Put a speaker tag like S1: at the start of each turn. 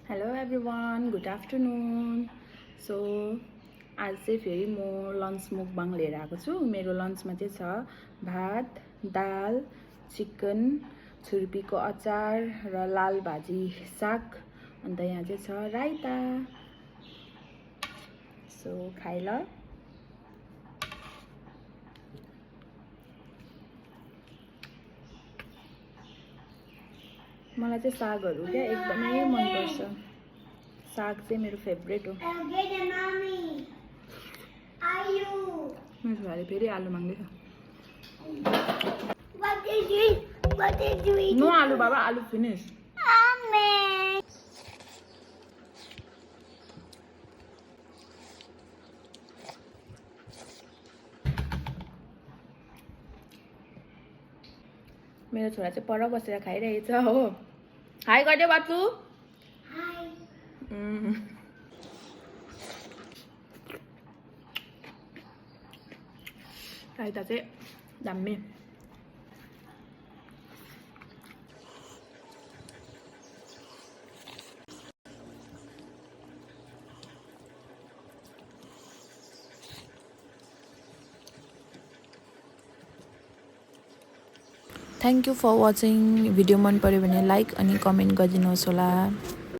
S1: Hello everyone, good afternoon. So आज चाहिँ फेरि म लन्च मुकबाङ लिएर आएको छु। मेरो लन्चमा चाहिँ छ भात, दाल, चिकन, छुर्पीको अचार र लाल भाजी साग, अन्त यहाँ चाहिँ छ राइता। सो खाइ ल। मलाई चाहिँ सागहरू क्या एकदमै मनपर्छ। साग चाहिँ मेरो फेभरेट हो। मेरो छोराले फेरि आलु माग्दैछ। नो आलु बाबा, आलु फिनिस। मेरो छोरा चाहिँ पर बसेर खाइरहेछ हो। हाई गरिदियो बाचु। राइता चाहिँ दामी।
S2: Thank you for watching. Video मन पऱ्यो भने लाइक अनि कमेन्ट गरिदिनुहोस् होला।